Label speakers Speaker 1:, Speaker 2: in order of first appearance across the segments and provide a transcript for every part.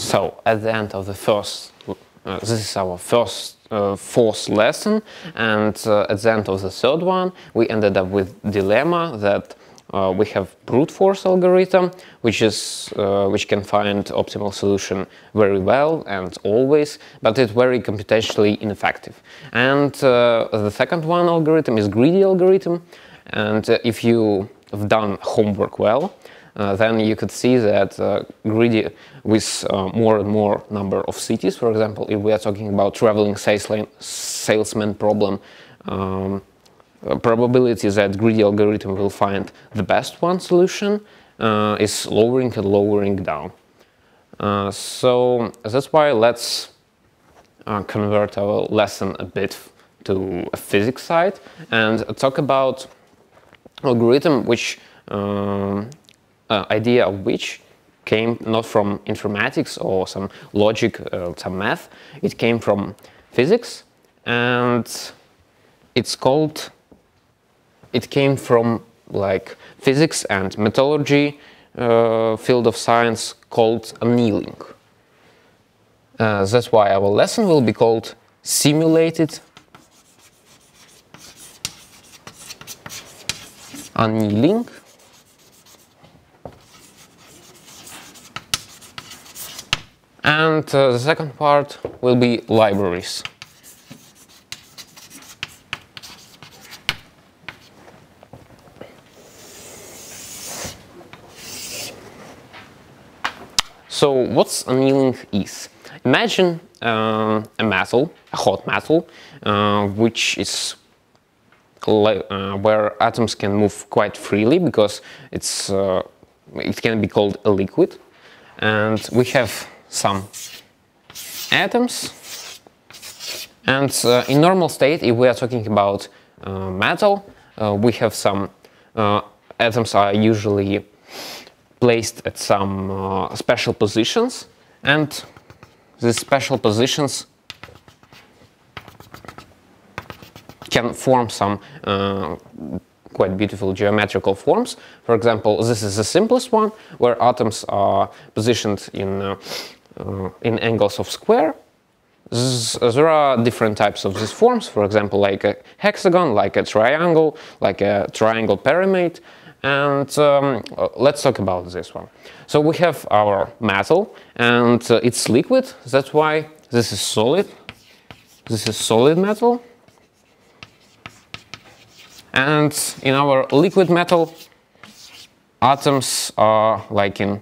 Speaker 1: So at the end of the first, this is our fourth lesson, and at the end of the third one, we ended up with dilemma that we have brute force algorithm, which can find optimal solution very well and always, but it's very computationally ineffective. And the second one algorithm is greedy algorithm, and if you have done homework well, then you could see that greedy with more and more number of cities. For example, if we are talking about traveling salesman problem, probability that greedy algorithm will find the best one solution is lowering and lowering down. So that's why let's convert our lesson a bit to a physics side and talk about algorithm which idea of which came not from informatics or some logic, some math. It came from physics, and it came from like physics and metallurgy field of science called annealing. That's why our lesson will be called simulated annealing. And the second part will be libraries. So what's annealing is? Imagine a hot metal, which is where atoms can move quite freely because it can be called a liquid, and we have some atoms, and in normal state, if we are talking about metal, we have some atoms are usually placed at some special positions, and these special positions can form some quite beautiful geometrical forms. For example, this is the simplest one, where atoms are positioned in angles of square. There are different types of these forms, for example, like a hexagon, like a triangle pyramid. And let's talk about this one. So we have our metal, and it's liquid. That's why this is solid. This is solid metal. And in our liquid metal, atoms are like in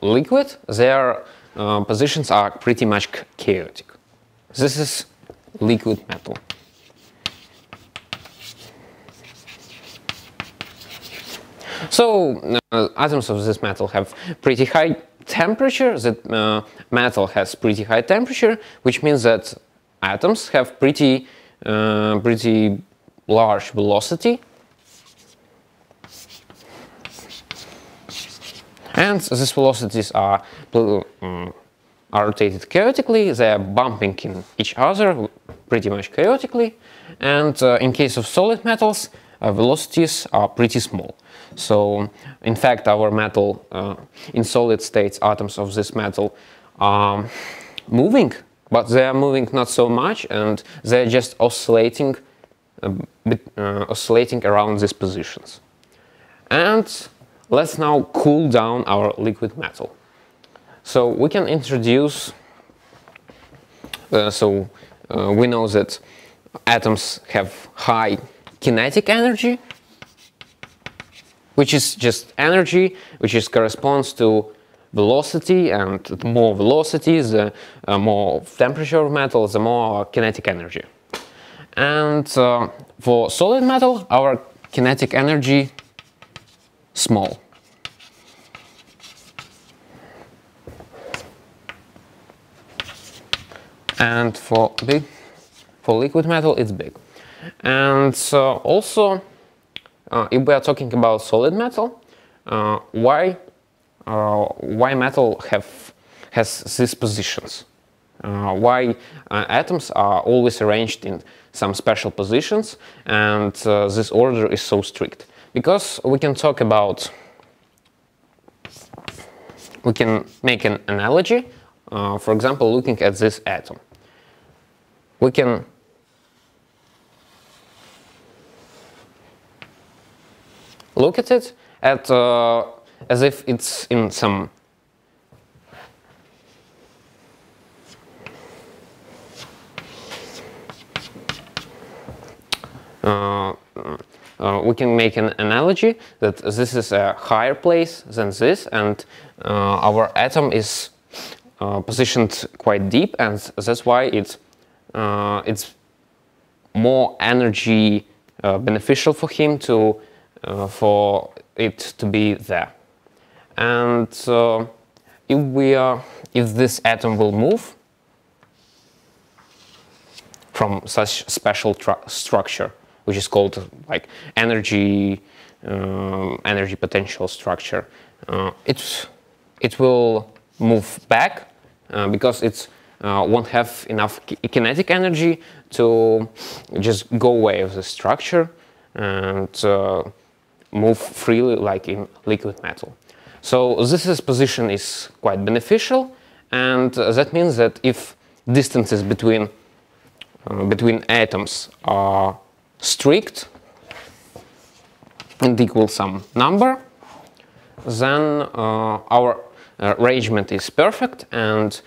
Speaker 1: liquid, their positions are pretty much chaotic. This is liquid metal. So atoms of this metal have pretty high temperature. That metal has pretty high temperature, which means that atoms have pretty large velocity. And these velocities are rotated chaotically. They are bumping in each other pretty much chaotically. And in case of solid metals, velocities are pretty small. So, in fact, our metal, in solid states, atoms of this metal are moving, but they are moving not so much, and they are just oscillating around these positions. And let's now cool down our liquid metal. So we can introduce, we know that atoms have high kinetic energy, which is just energy which corresponds to velocity, and the more velocity, the more temperature of metal, the more kinetic energy. And for solid metal, our kinetic energy small. And for liquid metal, it's big. And also, if we are talking about solid metal, why metal has these positions? Why atoms are always arranged in some special positions, and this order is so strict? Because we can talk about we can make an analogy, for example, looking at this atom. We can look at it as if it's in some we can make an analogy that this is a higher place than this, and our atom is positioned quite deep, and that's why it's more energy beneficial for him for it to be there. And if this atom will move from such special structure, which is called like energy potential structure, it will move back because it won't have enough kinetic energy to just go away of the structure and move freely like in liquid metal. So this position is quite beneficial, and that means that if distances between atoms are strict and equal some number, then our arrangement is perfect and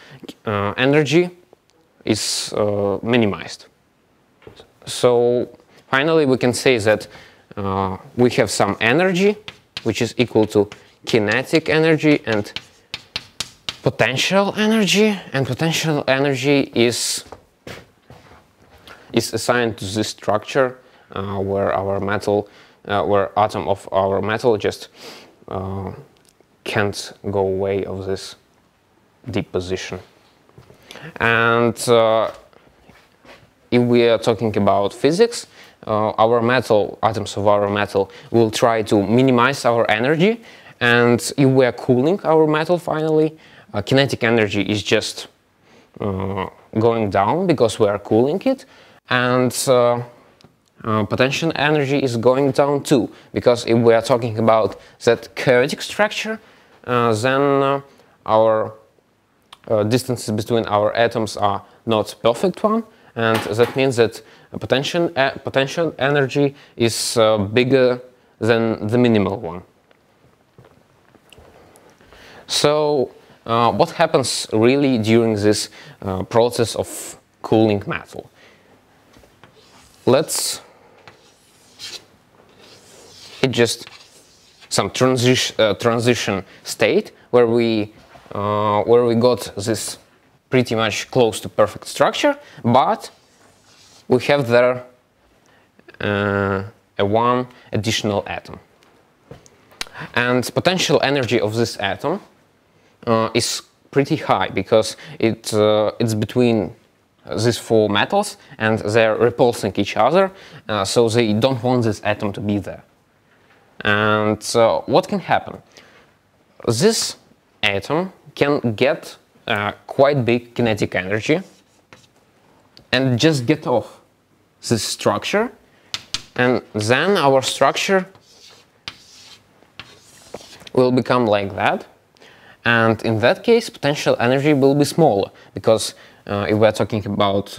Speaker 1: energy is minimized. So finally we can say that we have some energy which is equal to kinetic energy and potential energy, and potential energy is assigned to this structure where where atom of our metal just can't go away of this deep position. And if we are talking about physics, atoms of our metal will try to minimize our energy, and if we are cooling our metal finally, kinetic energy is just going down because we are cooling it, and potential energy is going down too, because if we are talking about that chaotic structure, then our distances between our atoms are not perfect one, and that means that potential energy is bigger than the minimal one. So what happens really during this process of cooling metal? It's just some transition state where we got this pretty much close to perfect structure, but we have there one additional atom, and potential energy of this atom is pretty high because it's between these four metals and they're repulsing each other, so they don't want this atom to be there. And what can happen? This atom can get quite big kinetic energy and just get off this structure, and then our structure will become like that. And in that case, potential energy will be smaller, because if we're talking about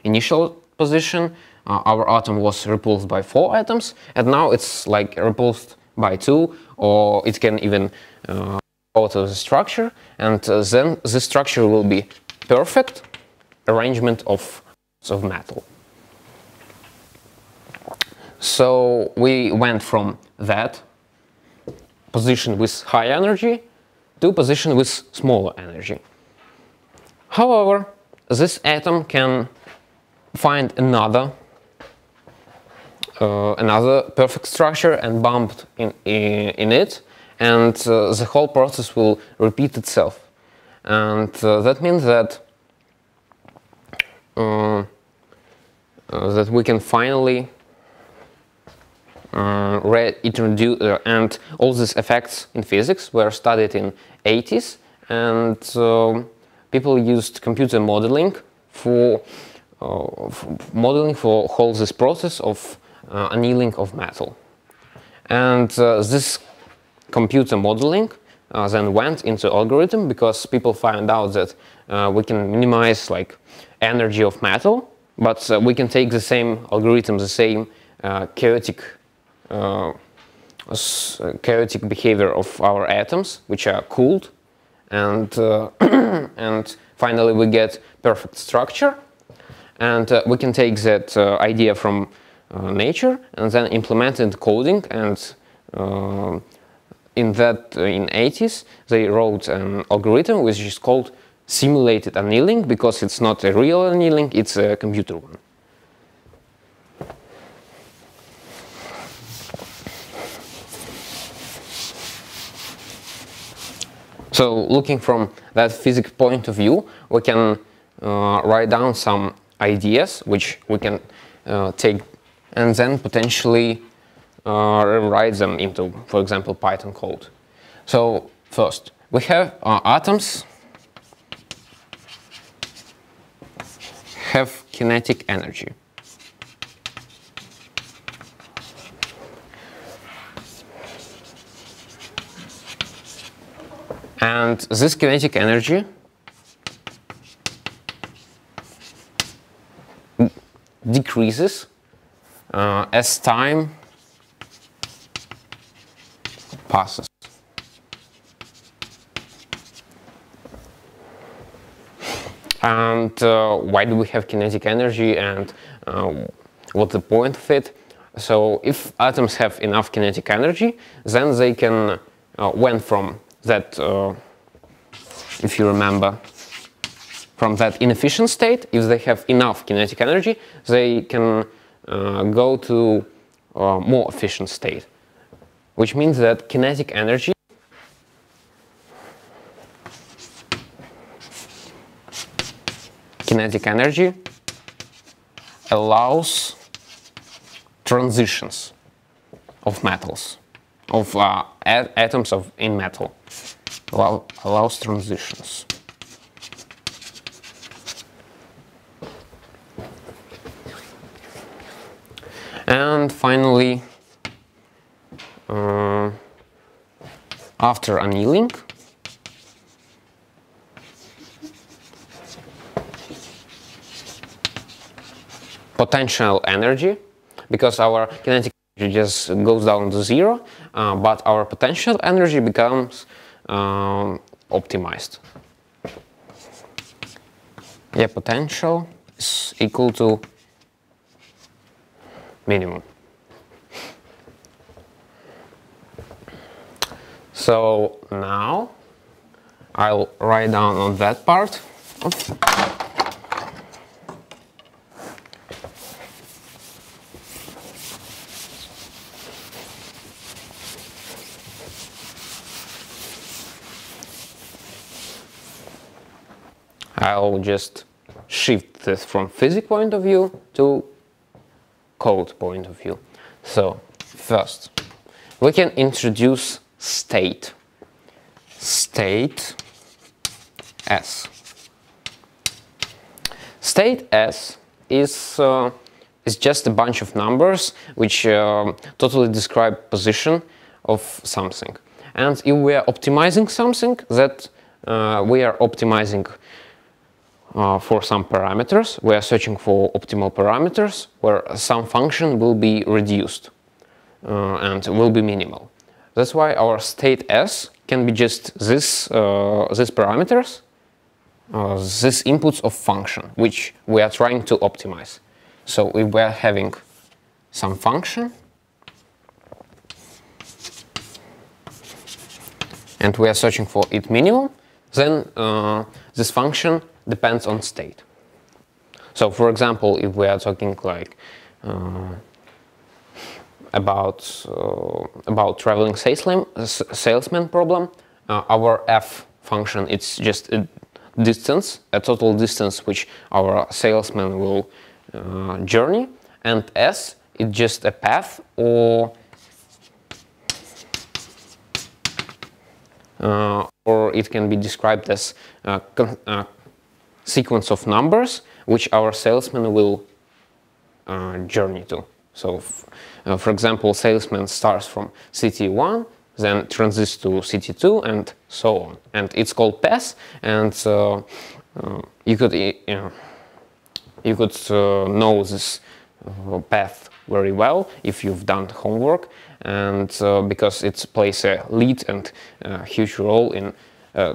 Speaker 1: initial position, our atom was repulsed by 4 atoms, and now it's like repulsed by 2, or it can even go out of the structure, and then the structure will be perfect arrangement of metal. So we went from that position with high energy to position with smaller energy. However, this atom can find another perfect structure and bump in it, and the whole process will repeat itself. And that means that that we can finally reintroduce, and all these effects in physics were studied in 80s, and people used computer modeling for whole this process of annealing of metal. And this computer modeling then went into algorithm because people find out that we can minimize like energy of metal, but we can take the same algorithm, the same chaotic behavior of our atoms, which are cooled, and and finally we get perfect structure, and we can take that idea from nature and then implement it in coding. And in 80s they wrote an algorithm which is called simulated annealing, because it's not a real annealing, it's a computer one. So looking from that physics point of view, we can write down some ideas which we can take and then potentially rewrite them into, for example, Python code. So first, we have atoms have kinetic energy. And this kinetic energy decreases as time passes. And why do we have kinetic energy, and what's the point of it? So if atoms have enough kinetic energy, then they can went from that, if you remember, from that inefficient state. If they have enough kinetic energy, they can go to a more efficient state, which means that kinetic energy allows transitions of metals, of atoms in metal, allows transitions. And finally, after annealing, potential energy, because our kinetic energy just goes down to zero, but our potential energy becomes optimized. Yeah, potential is equal to minimum. So now I'll write down on that part. I'll just shift this from physics point of view to code point of view. So first, we can introduce state S. State S is just a bunch of numbers which totally describe position of something. And if we are optimizing something, that we are optimizing for some parameters. We are searching for optimal parameters where some function will be reduced and will be minimal. That's why our state S can be just these parameters, these inputs of function, which we are trying to optimize. So if we are having some function and we are searching for its minimum, then this function depends on state. So for example, if we are talking like about traveling salesman problem, our f function, it's just a distance, a total distance which our salesman will journey, and s is just a path or it can be described as sequence of numbers which our salesman will journey to. So, for example, salesman starts from city 1 then transits to CT2, and so on. And it's called path, and you could know this path very well if you've done homework, and because it plays a lead and huge role in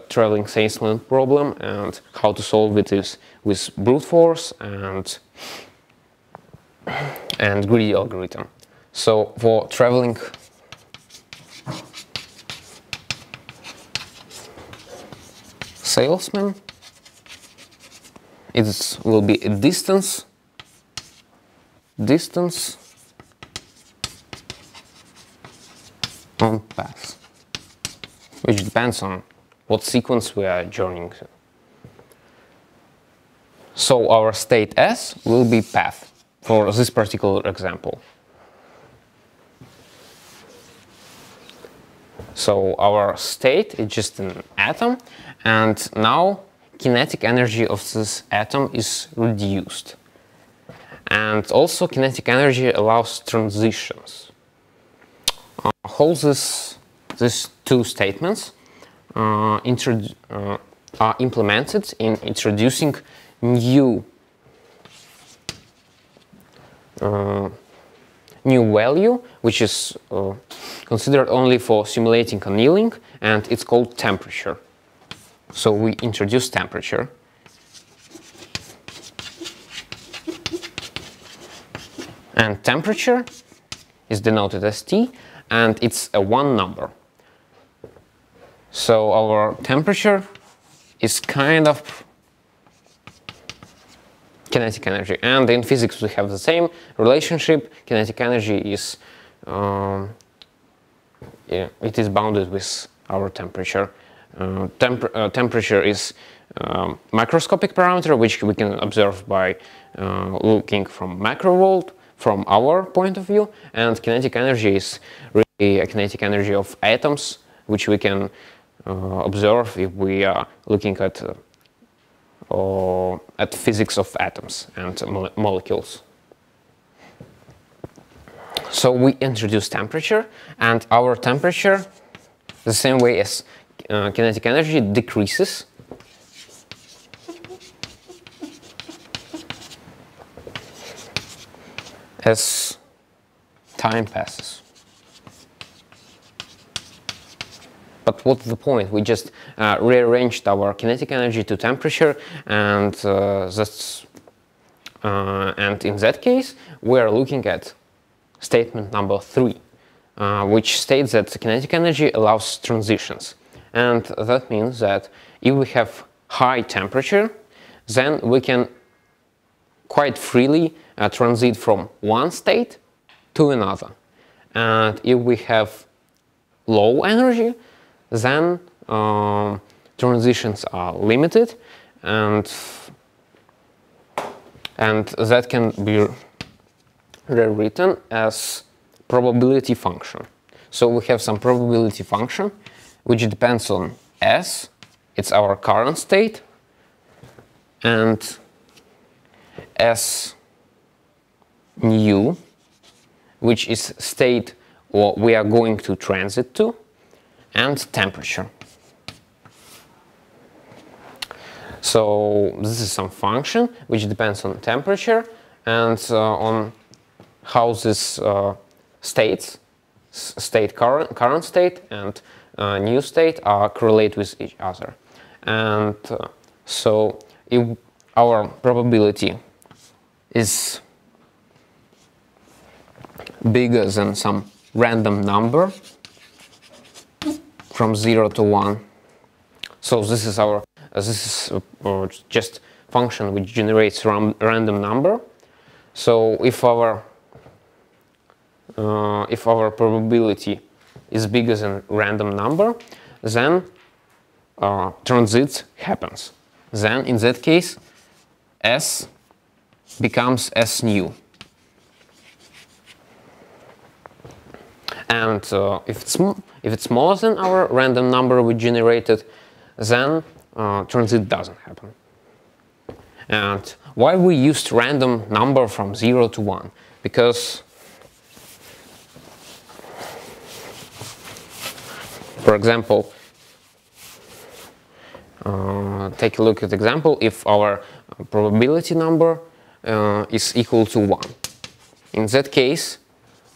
Speaker 1: traveling salesman problem, and how to solve it is with brute force and greedy algorithm. So for traveling salesman, it will be a distance on path, which depends on what sequence we are journeying to. So our state S will be path for this particular example. So our state is just an atom, and now kinetic energy of this atom is reduced. And also kinetic energy allows transitions. Hold these two statements are implemented in introducing new value, which is considered only for simulating annealing, and it's called temperature. So we introduce temperature. And temperature is denoted as T, and it's a one number. So our temperature is kind of kinetic energy, and in physics we have the same relationship. Kinetic energy is it is bounded with our temperature. Temperature is microscopic parameter, which we can observe by looking from macro world, from our point of view, and kinetic energy is really a kinetic energy of atoms, which we can observe if we are looking at physics of atoms and molecules. So we introduce temperature, and our temperature, the same way as kinetic energy, decreases as time passes. But what's the point? We just rearranged our kinetic energy to temperature, and and in that case we are looking at statement number 3, which states that kinetic energy allows transitions. And that means that if we have high temperature, then we can quite freely transit from one state to another. And if we have low energy, then transitions are limited, and that can be rewritten as probability function. So we have some probability function which depends on S, it's our current state, and S nu, which is state or we are going to transit to, and temperature. So this is some function which depends on temperature and on how this current state and new state are correlate with each other. And so if our probability is bigger than some random number from 0 to 1, so this is our just function which generates random number. So if our probability is bigger than random number, then transit happens. Then in that case, S becomes S nu. And if it's smaller than our random number we generated, then transit doesn't happen. And why we used random number from 0 to 1? Because For example, take a look at example. If our probability number is equal to 1. In that case,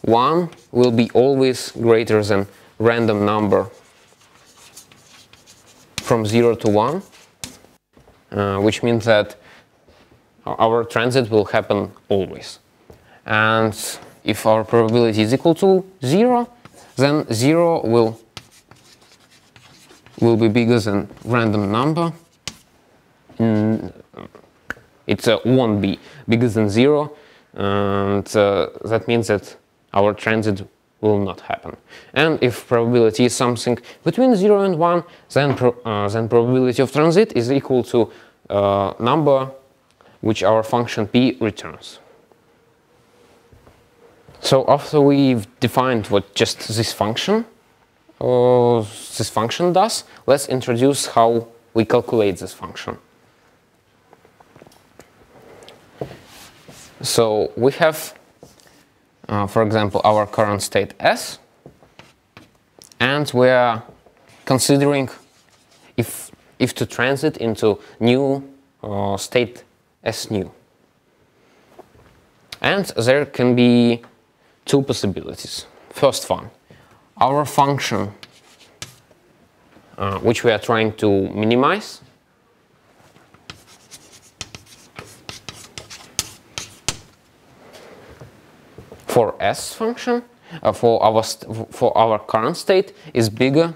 Speaker 1: 1 will be always greater than random number from 0 to 1, which means that our transit will happen always. And if our probability is equal to 0, then 0 will be bigger than random number. It won't be bigger than 0, and that means that our transit will not happen. And if probability is something between 0 and 1, then probability of transit is equal to number which our function p returns. So after we've defined what just this function does, let's introduce how we calculate this function. So we have, for example, our current state S, and we are considering if to transit into new state S new. And there can be two possibilities. First one, our function, which we are trying to minimize, for S function, for our current state is bigger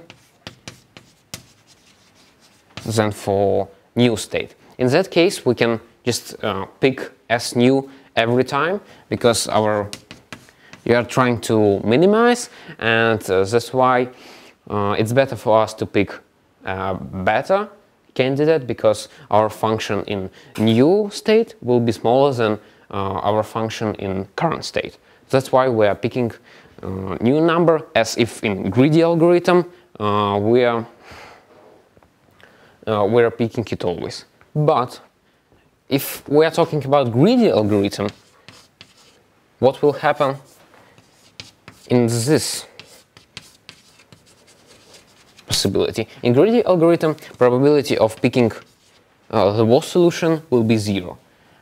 Speaker 1: than for new state. In that case, we can just pick S new every time, because you are trying to minimize, and that's why it's better for us to pick a better candidate, because our function in new state will be smaller than our function in current state. That's why we are picking new number, as if in greedy algorithm we are picking it always. But if we are talking about greedy algorithm, what will happen in this possibility? In greedy algorithm, probability of picking the worst solution will be 0,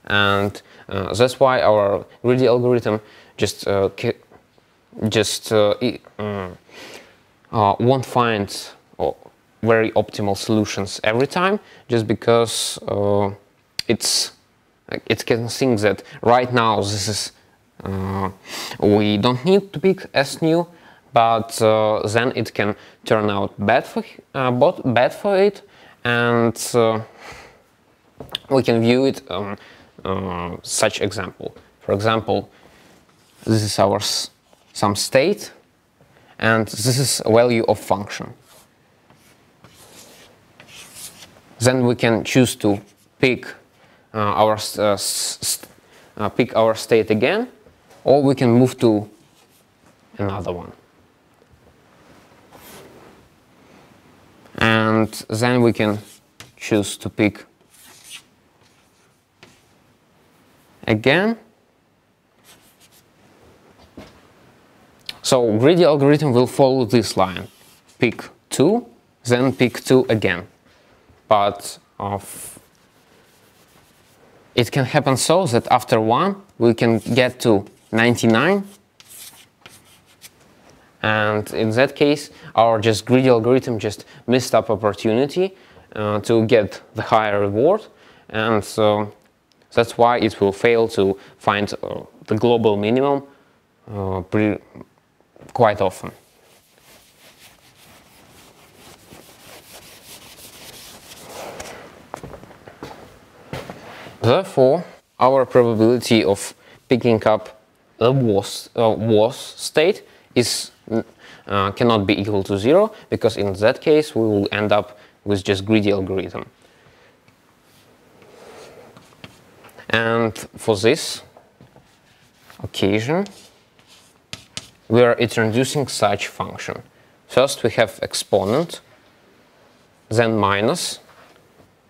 Speaker 1: and that's why our greedy algorithm just won't find very optimal solutions every time, just because it can think that right now this is we don't need to pick S new, but then it can turn out bad for it, and we can view it such example. For example, this is our some state, and this is a value of function. Then we can choose to pick our state again, or we can move to another one. And then we can choose to pick again. So greedy algorithm will follow this line: pick 2, then pick 2 again. But it can happen so that after 1 we can get to 99, and in that case our just greedy algorithm just missed up opportunity to get the higher reward, and so that's why it will fail to find the global minimum quite often. Therefore, our probability of picking up a worse state is cannot be equal to 0, because in that case we will end up with just greedy algorithm. And for this occasion, we are introducing such function. First we have exponent, then minus,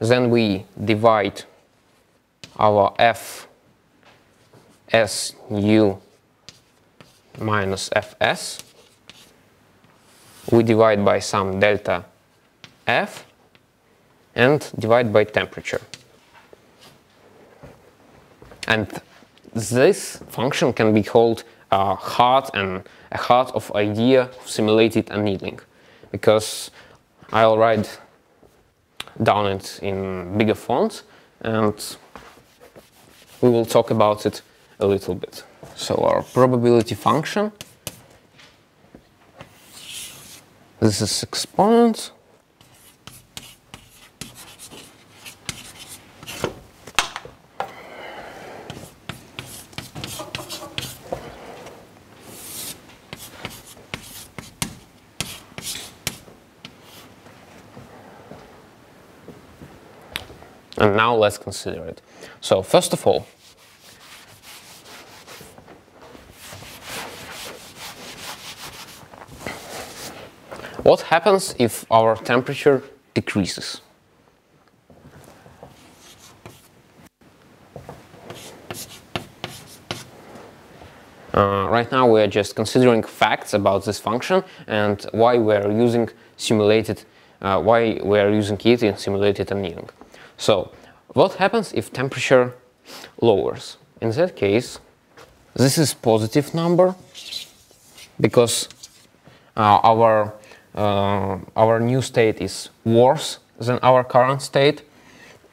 Speaker 1: then we divide our f s u minus fs, we divide by some delta F and divide by temperature. And this function can be called a heart of idea of simulated annealing, because I'll write down it in bigger font and we will talk about it a little bit. So our probability function, this is exponent, and now let's consider it. So first of all, what happens if our temperature decreases? Right now we are just considering facts about this function and why we are using it in simulated annealing. So what happens if temperature lowers? In that case, this is positive number because our new state is worse than our current state.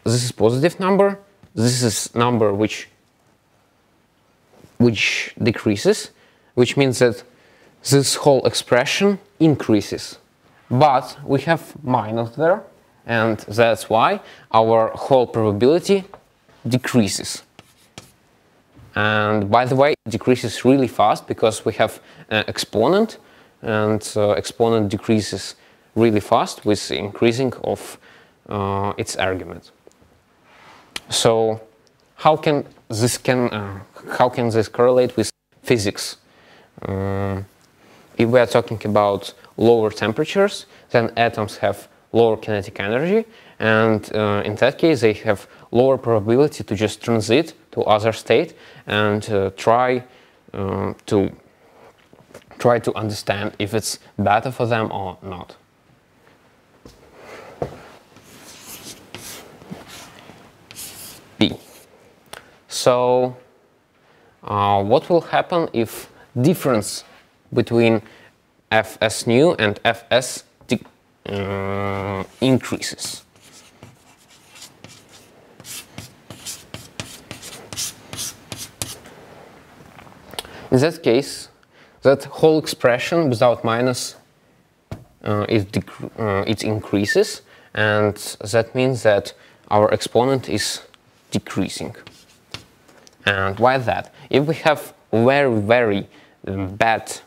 Speaker 1: This is positive number. This is number which decreases, which means that this whole expression increases. But we have minus there, and that's why our whole probability decreases. And by the way, it decreases really fast because we have an exponent, and exponent decreases really fast with the increasing of its argument. So how can this correlate with physics? If we are talking about lower temperatures, then atoms have lower kinetic energy, and in that case they have lower probability to just transit to other state and try to understand if it's better for them or not. B. So what will happen if difference between Fs new and Fs increases? In that case, that whole expression without minus it increases, and that means that our exponent is decreasing. And why that? If we have very bad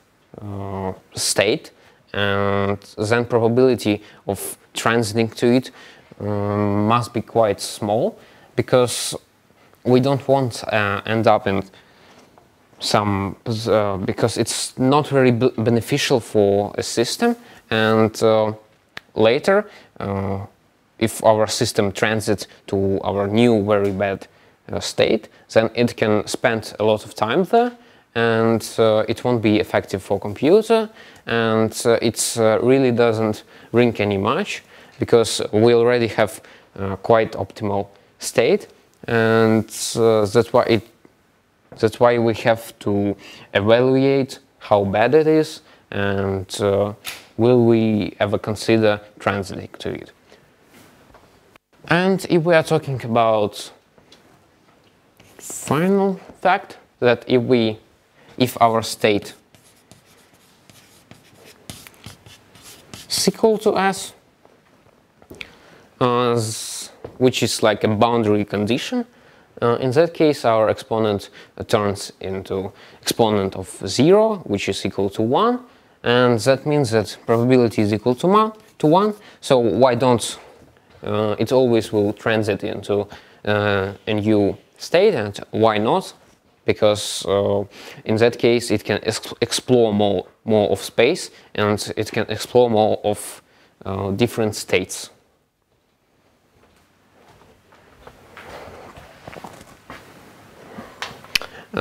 Speaker 1: state, and then probability of transiting to it must be quite small, because we don't want to end up in some because it's not very beneficial for a system, and later if our system transits to our new very bad state, then it can spend a lot of time there, and it won't be effective for computer, and it really doesn't bring any much, because we already have quite optimal state, and that's why we have to evaluate how bad it is, and will we ever consider transiting to it. And if we are talking about final fact, that if our state is equal to S, which is like a boundary condition, in that case our exponent turns into exponent of 0, which is equal to 1, and that means that probability is equal to 1, so why don't it always will transit into a new state, and why not? Because in that case it can explore more of space, and it can explore more of different states.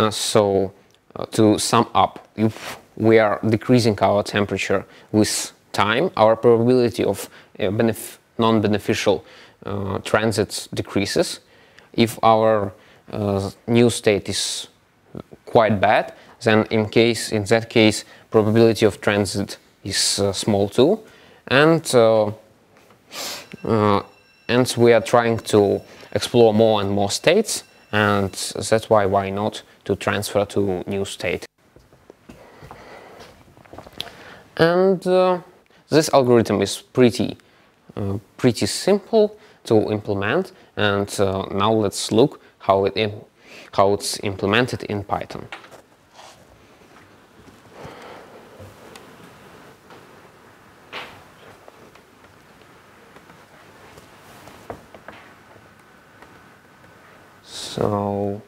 Speaker 1: So to sum up, if we are decreasing our temperature with time, our probability of non-beneficial transits decreases. If our new state is quite bad, then in that case, probability of transit is small too, and we are trying to explore more and more states, and that's why not to transfer to new state. And this algorithm is pretty simple to implement, and now let's look how it's implemented in Python. So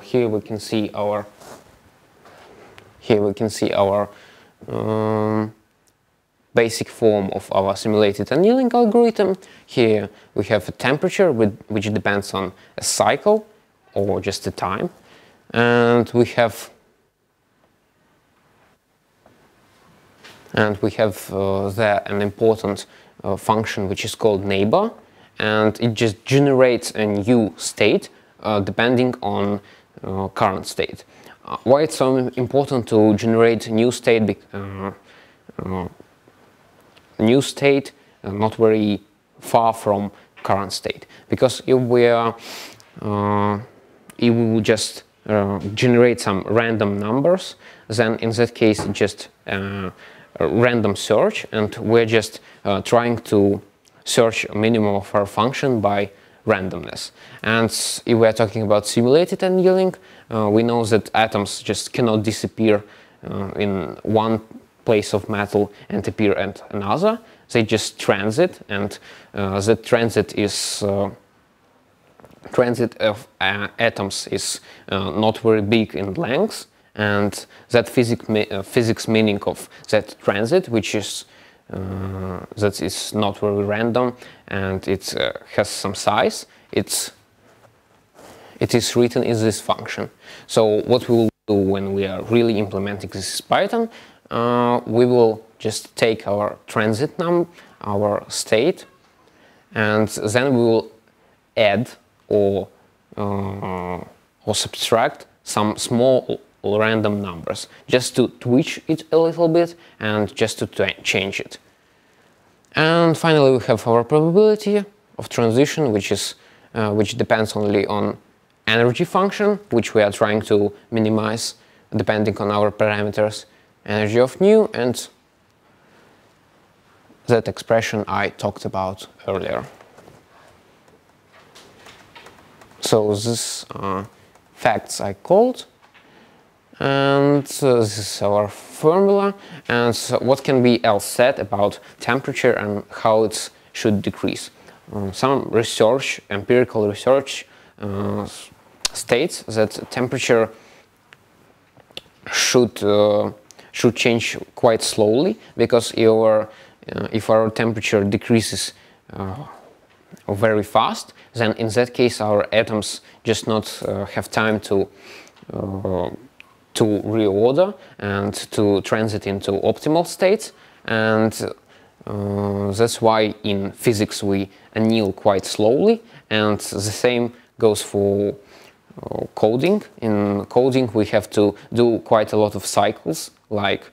Speaker 1: here we can see our basic form of our simulated annealing algorithm. Here we have a temperature which depends on a cycle or just a time, and we have there an important function which is called neighbor, and it just generates a new state depending on current state. Why it's so important to generate new state? New state not very far from current state, because if we will just generate some random numbers, then in that case it's just a random search, and we're just trying to search a minimum of our function by randomness. And if we're talking about simulated annealing, we know that atoms just cannot disappear in one place of metal and appear at another. They just transit, and the transit of atoms is not very big in length, and that physics meaning of that transit, which is that is not very random, and it has some size. It is written in this function. So what we will do when we are really implementing this Python, we will just take our transit our state, and then we will add or subtract some small random numbers, just to twitch it a little bit and just to change it. And finally we have our probability of transition, which depends only on energy function, which we are trying to minimize depending on our parameters, energy of nu, and that expression I talked about earlier. So these facts I called, and this is our formula, and what can be else said about temperature and how it should decrease. Some research, empirical research, states that temperature should change quite slowly, because if our temperature decreases very fast, then in that case our atoms just not have time to reorder and to transit into optimal states, and that's why in physics we anneal quite slowly, and the same goes for coding. In coding we have to do quite a lot of cycles, like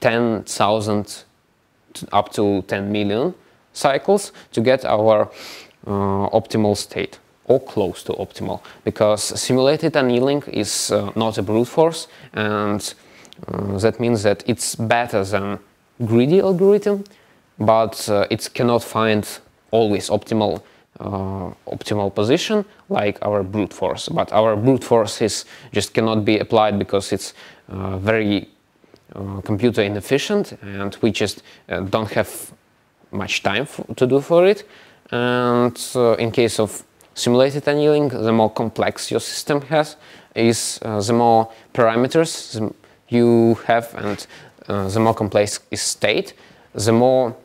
Speaker 1: 10,000 up to 10 million cycles to get our optimal state, or close to optimal, because simulated annealing is not a brute force, and that means that it's better than greedy algorithm, but it cannot find always optimal position like our brute force. But our brute force just cannot be applied because it's very computer inefficient, and we just don't have much time to do for it. And in case of simulated annealing, the more complex your system is the more parameters you have, and the more complex is state, the more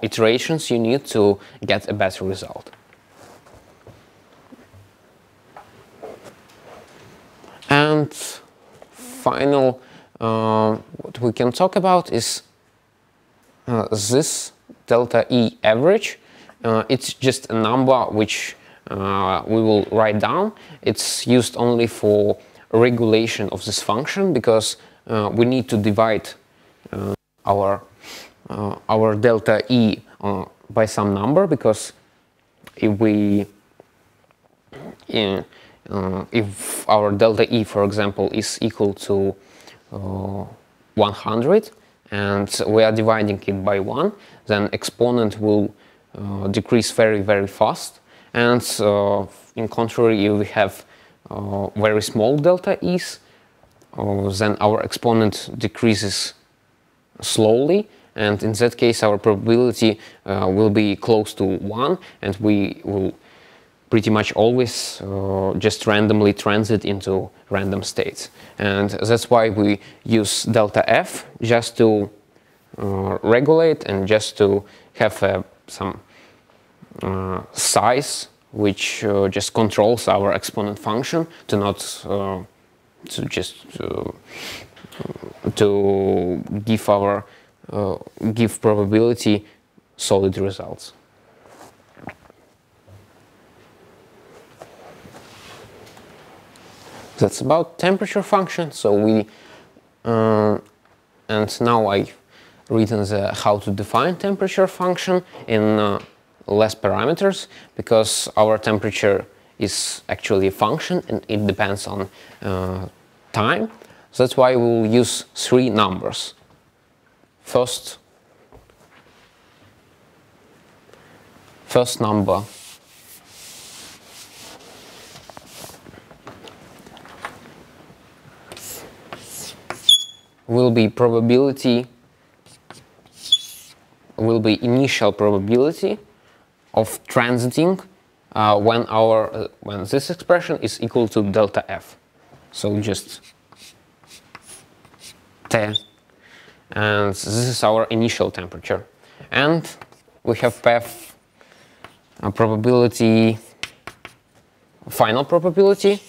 Speaker 1: iterations you need to get a better result. And final, what we can talk about is this delta E average. It's just a number which we will write down. It's used only for regulation of this function, because we need to divide our delta E by some number, because if our delta E, for example, is equal to 100 and we are dividing it by 1, then exponent will decrease very, very fast. And in contrary, if we have very small delta E's, then our exponent decreases slowly, and in that case our probability will be close to 1, and we will pretty much always just randomly transit into random states. And that's why we use delta F, just to regulate and just to have some size which just controls our exponent function, to not to give probability solid results. That's about temperature function. So we and now I've written the how to define temperature function in less parameters, because our temperature is actually a function and it depends on time. So that's why we'll use 3 numbers. First number will be initial probability of transiting when this expression is equal to delta F. So just T, and this is our initial temperature. And we have path probability, final probability,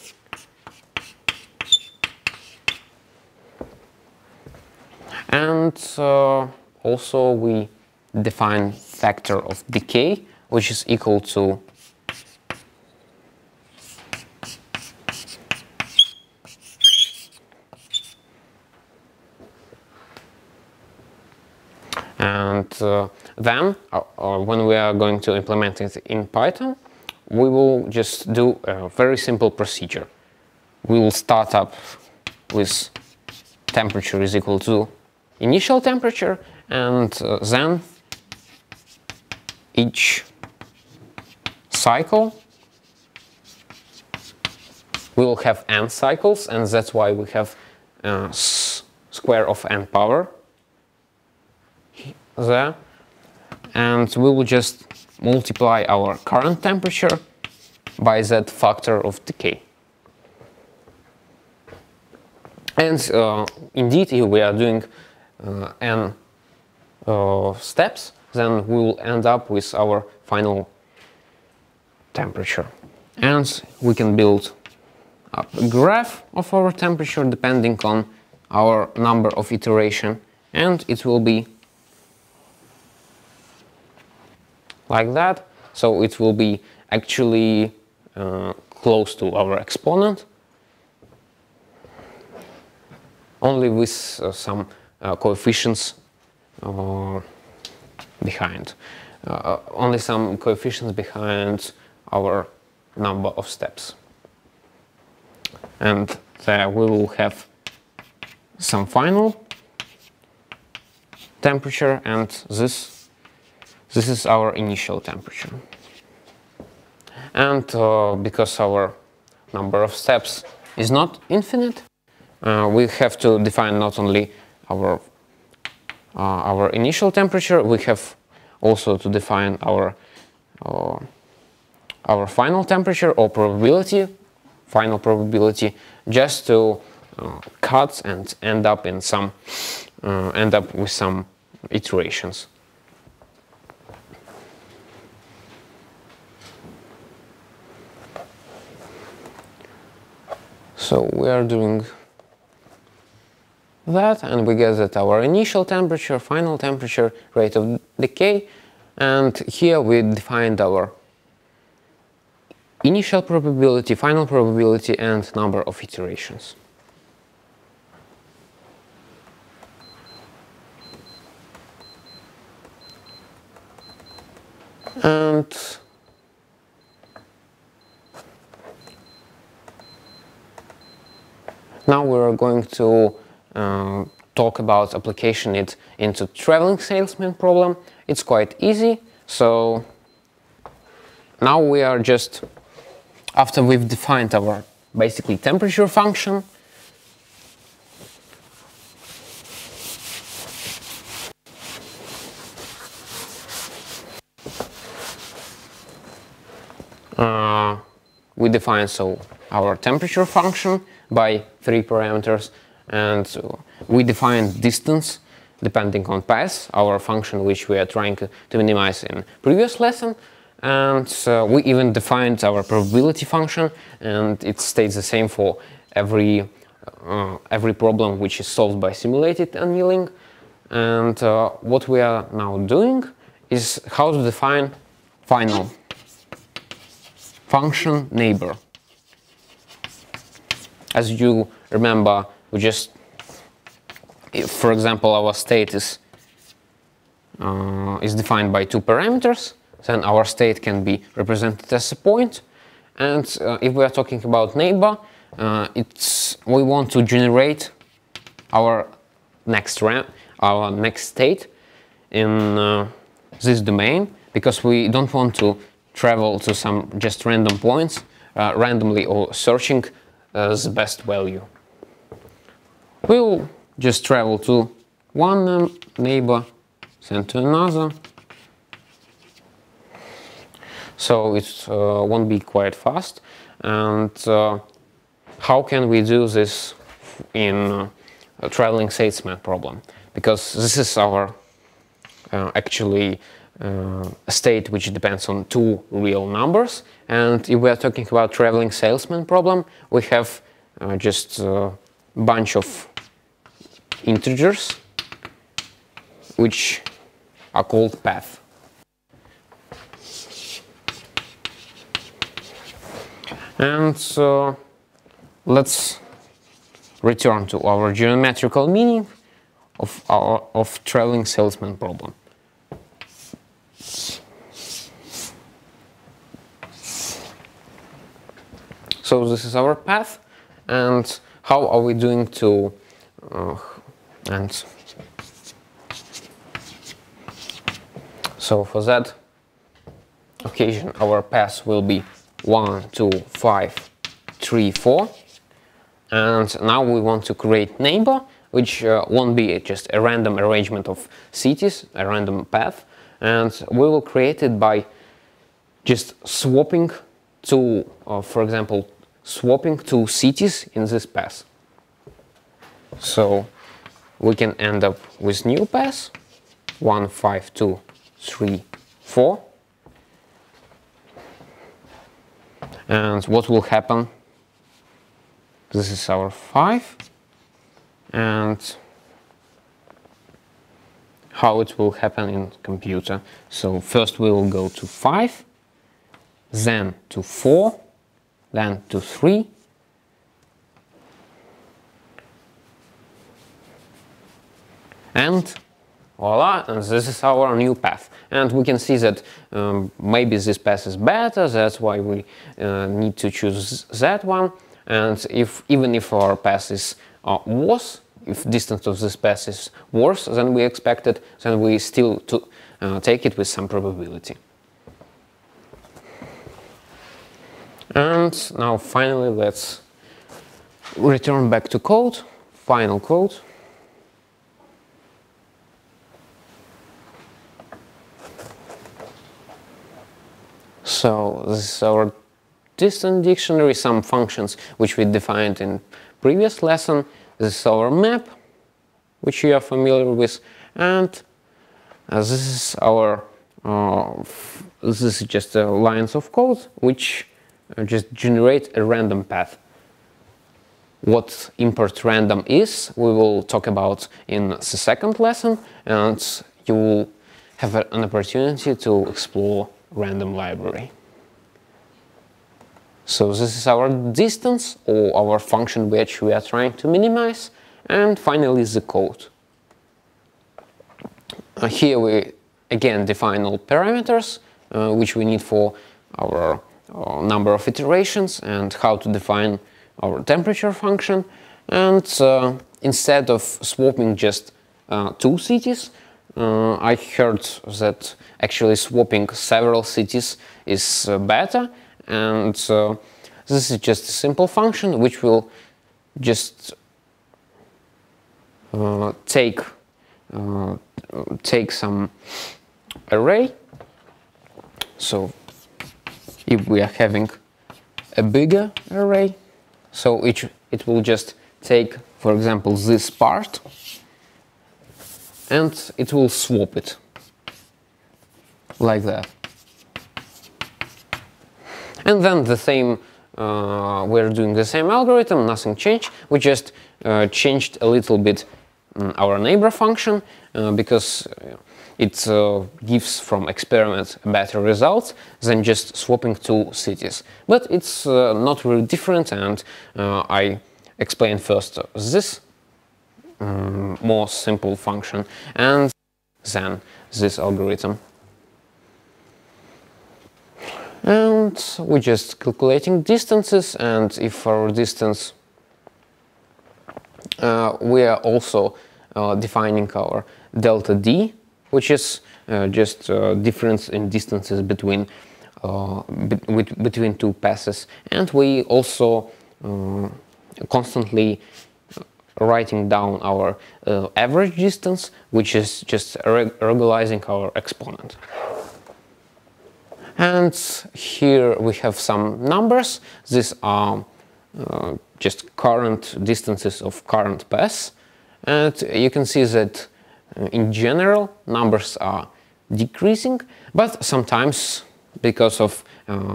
Speaker 1: and also we define factor of decay, which is equal to and then when we are going to implement it in Python, we will just do a very simple procedure. We will start up with temperature is equal to initial temperature, and then each cycle we will have n cycles, and that's why we have square of n power there, and we will just multiply our current temperature by that factor of decay. And indeed, if we are doing n steps, then we will end up with our final temperature. And we can build up a graph of our temperature depending on our number of iteration, and it will be like that. So it will be actually close to our exponent, only with some coefficients behind. Only some coefficients behind our number of steps. And there we will have some final temperature, and this is our initial temperature. And because our number of steps is not infinite, we have to define not only our initial temperature, we have also to define our final temperature or probability, final probability, just to cut and end up with some iterations. So we are doing that, and we get that our initial temperature, final temperature, rate of decay, and here we defined our initial probability, final probability, and number of iterations. And now we're going to talk about application it into traveling salesman problem. It's quite easy. So now we are just, after we've defined our basically temperature function, we define our temperature function by 3 parameters, and we define distance depending on path, our function which we are trying to minimize in previous lesson, and we even defined our probability function, and it stays the same for every problem which is solved by simulated annealing. And what we are now doing is how to define final function neighbor. As you remember, we just, for example, our state is defined by 2 parameters, then our state can be represented as a point. And if we are talking about neighbor, we want to generate our next state in this domain, because we don't want to travel to some just random points randomly or searching the best value. We'll just travel to one neighbor, then to another. So it won't be quite fast. And how can we do this in a traveling salesman problem? Because this is our actually a state which depends on 2 real numbers, and if we are talking about traveling salesman problem, we have just a bunch of integers which are called path. And so let's return to our geometrical meaning of traveling salesman problem. So this is our path, and how are we doing to and so for that occasion our path will be 1, 2, 5, 3, 4, and now we want to create neighbor, which won't be just a random arrangement of cities, a random path, and we will create it by just swapping to, for example, swapping 2 cities in this path. So we can end up with new path 1, 5, 2, 3, 4. And what will happen? This is our 5, and how it will happen in computer. So first we will go to 5, then to 4, then to 3, and voila, and this is our new path. And we can see that maybe this path is better, that's why we need to choose that one. And even if our path is worse, if distance of this path is worse than we expected, then we still take it with some probability. And now finally let's return back to code, final code. So this is our distance dictionary, some functions which we defined in previous lesson. This is our map, which you are familiar with, and this is our this is just lines of code which just generate a random path. what import random is, we will talk about in the second lesson, and you will have an opportunity to explore random library. So this is our distance, or our function which we are trying to minimize, and finally the code. Here we again define all parameters which we need for our number of iterations, and how to define our temperature function. And instead of swapping just two cities, I heard that actually swapping several cities is better, and this is just a simple function which will just take some array. So if we are having a bigger array, so it will just take, for example, this part, and it will swap it like that. And then the same, we're doing the same algorithm, nothing changed. We just changed a little bit our neighbor function because it gives from experiment better results than just swapping two cities. But it's not really different, and I explain first this more simple function and then this algorithm. And we're just calculating distances, and if our distance, we are also defining our delta d, which is just difference in distances between between two passes, and we also constantly writing down our average distance, which is just regularizing our exponent. And here we have some numbers. These are just current distances of current paths, and you can see that in general numbers are decreasing, but sometimes because of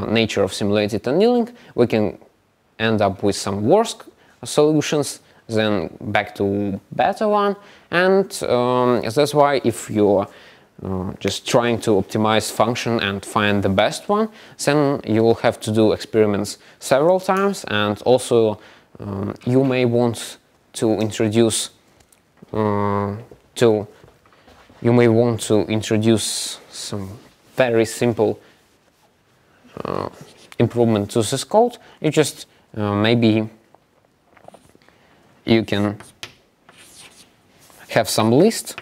Speaker 1: nature of simulated annealing we can end up with some worse solutions, then back to better one. And that's why if you're just trying to optimize function and find the best one, then you will have to do experiments several times, and also you may want to introduce some very simple improvement to this code. You just maybe you can have some list.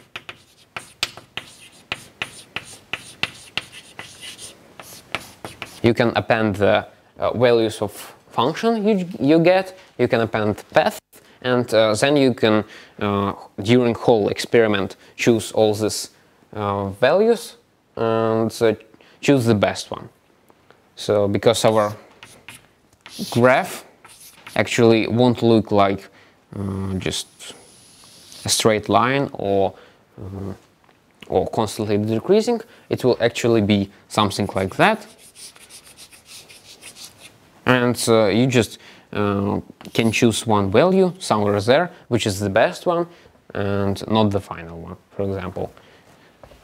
Speaker 1: You can append the values of function you get. You can append path, and then you can during whole experiment choose all these values and choose the best one. So because our graph actually won't look like just a straight line or constantly decreasing, it will actually be something like that. And you just can choose one value somewhere there, which is the best one and not the final one, for example.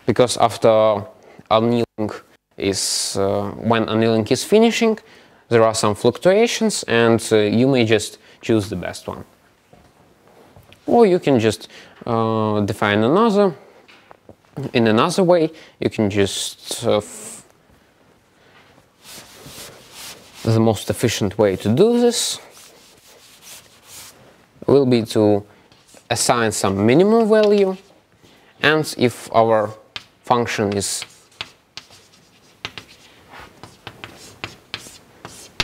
Speaker 1: Because after annealing is, when annealing is finishing, there are some fluctuations, and you may just choose the best one. Or you can just define another, in another way. You can just the most efficient way to do this will be to assign some minimum value, and if our function is,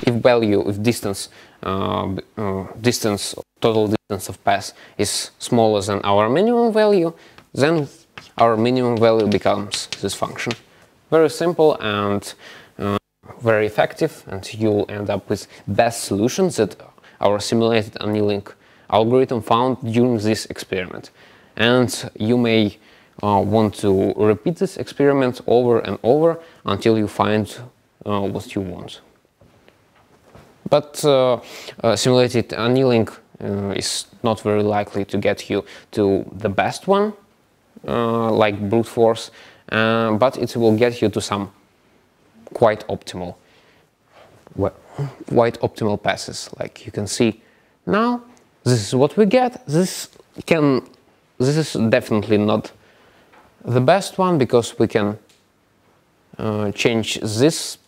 Speaker 1: if distance total distance of path is smaller than our minimum value, then our minimum value becomes this function. Very simple and very effective, and you'll end up with best solutions that our simulated annealing algorithm found during this experiment. And you may want to repeat this experiment over and over until you find what you want. But simulated annealing is not very likely to get you to the best one, like brute force, but it will get you to some quite optimal passes. Like you can see now, this is what we get. This is definitely not the best one, because we can change this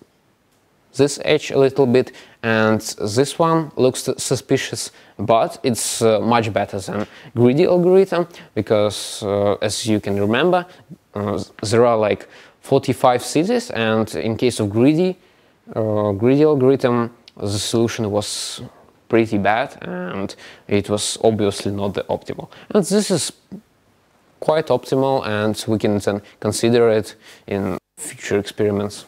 Speaker 1: edge a little bit, and this one looks suspicious, but it's much better than greedy algorithm, because as you can remember, there are like 45 cities, and in case of greedy algorithm, the solution was pretty bad, and it was obviously not the optimal. And this is quite optimal, and we can then consider it in future experiments.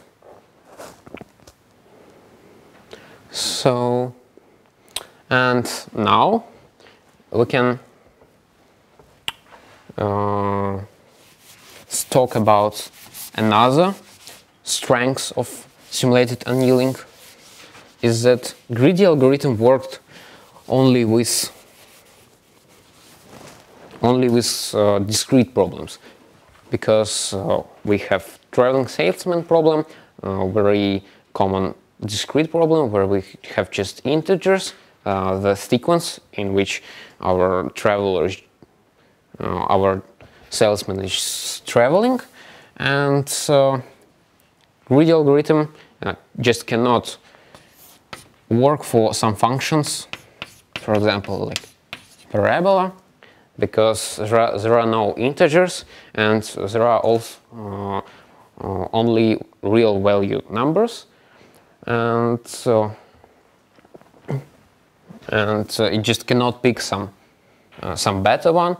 Speaker 1: So, and now we can talk about another strength of simulated annealing, is that greedy algorithm worked only with discrete problems, because we have traveling salesman problem, very common discrete problem where we have just integers, the sequence in which our salesman is traveling, and greedy algorithm just cannot work for some functions, for example like parabola, because there are no integers, and there are also only real value numbers, and it just cannot pick some better one,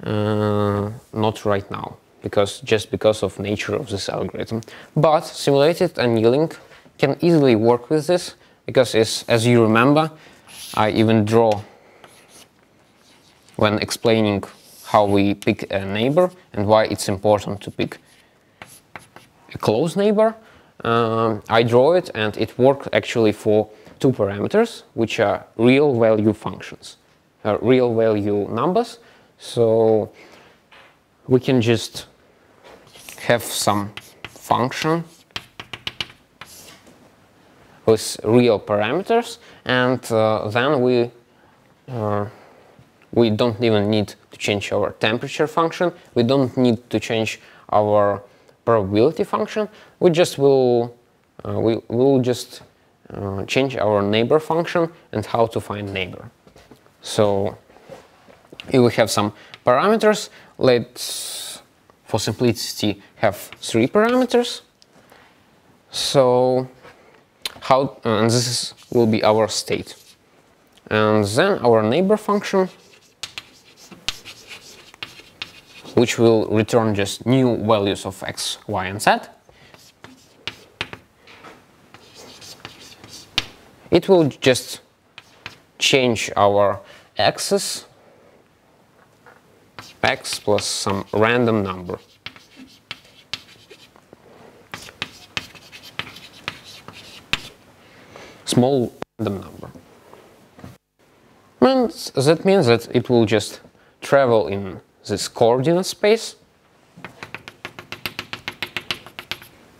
Speaker 1: not right now, because of nature of this algorithm. But simulated annealing can easily work with this, because as you remember, I even draw when explaining how we pick a neighbor and why it's important to pick a close neighbor. I draw it, and it works actually for two parameters, which are real value functions, real value numbers. So we can just have some function with real parameters, and then we don't even need to change our temperature function. We don't need to change our probability function. We will just change our neighbor function and how to find neighbor. So here we have some parameters. Let's, for simplicity, have 3 parameters. So and this will be our state. And then our neighbor function, which will return just new values of x, y, and z. It will just change our axis, x plus some random number. Small random number. And that means that it will just travel in this coordinate space,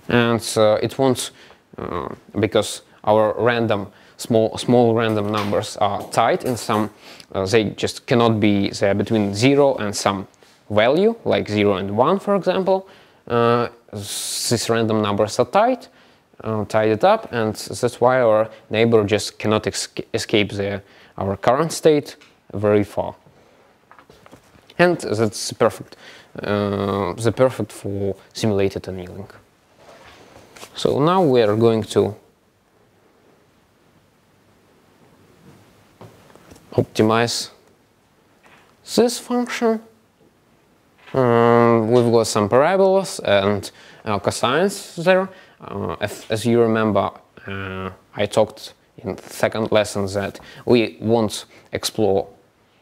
Speaker 1: and it won't, because our small random numbers are tight in some, they just cannot be there between 0 and some value, like 0 and 1, for example. These random numbers are tied it up, and that's why our neighbor just cannot escape our current state very far. And that's perfect for simulated annealing. So now we are going to optimize this function. We've got some parabolas and cosines there. As you remember, I talked in the second lesson that we won't explore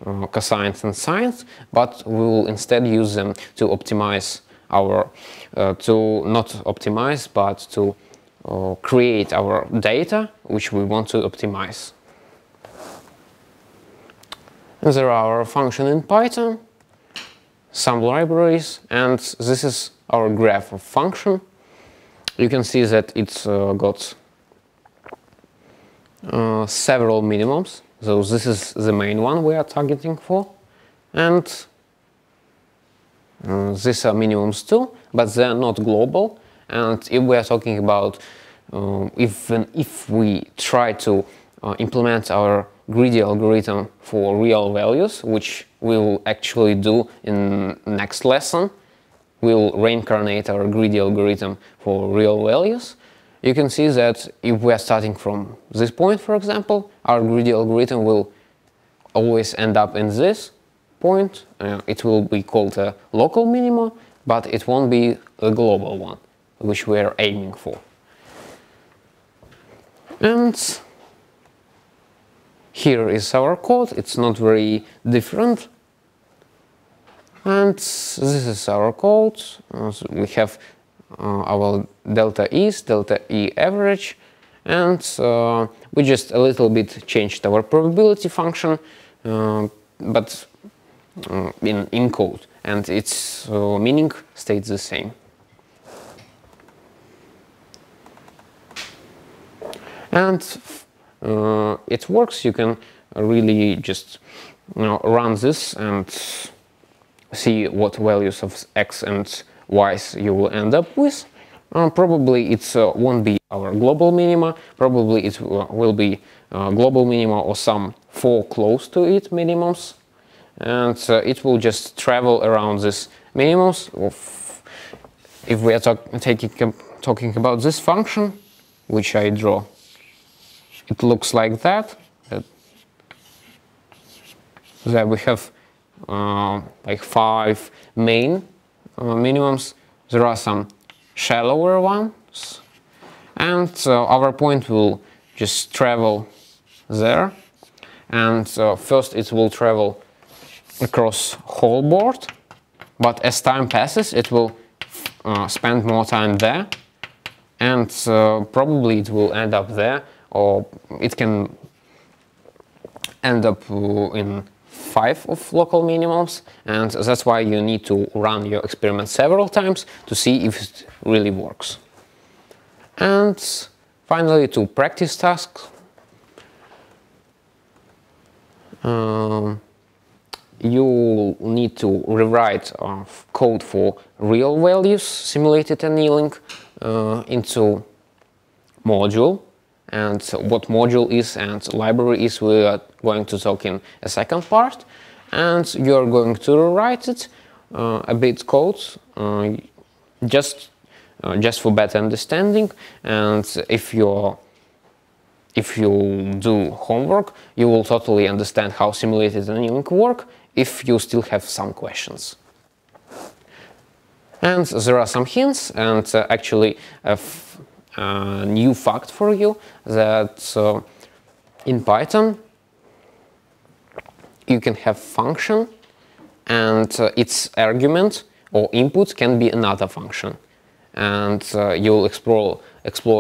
Speaker 1: cosines and sines, but we will instead use them to optimize our, not optimize, but to create our data which we want to optimize. And there are functions in Python, some libraries, and this is our graph of function. You can see that it's got several minimums. So this is the main one we are targeting for, and these are minimums too, but they are not global. And if we are talking about if we try to implement our greedy algorithm for real values, which we will actually do in next lesson, we will reincarnate our greedy algorithm for real values. You can see that if we are starting from this point, for example, our greedy algorithm will always end up in this point. It will be called a local minima, but it won't be a global one, which we are aiming for. And here is our code. It's not very different. And this is our code. So we have our delta is, delta E average, and we just a little bit changed our probability function, but in code, and its meaning stays the same. And it works. You can really just run this and see what values of x and y's you will end up with. Probably it won't be our global minima. Probably it will be global minima or some 4 close to it minimums, and it will just travel around this minimums. If we are talking about this function, which I draw, it looks like that. There we have like 5 main minimums. There are some shallower ones, and our point will just travel there. And first it will travel across whole board, but as time passes it will spend more time there, and probably it will end up there, or it can end up in 5 of local minimums, and that's why you need to run your experiment several times to see if it really works. And finally, to practice tasks, you need to rewrite code for real values, simulated annealing, into module. And what module is and library is, we are going to talk in a second part. And you're going to rewrite it a bit code, just for better understanding. And if you do homework, you will totally understand how simulated annealing work if you still have some questions. And there are some hints, and actually a new fact for you, that in Python you can have function, and its argument or input can be another function, and you'll explore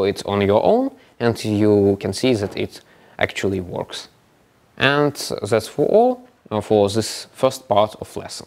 Speaker 1: it on your own, and you can see that it actually works. And that's for all for this first part of lesson.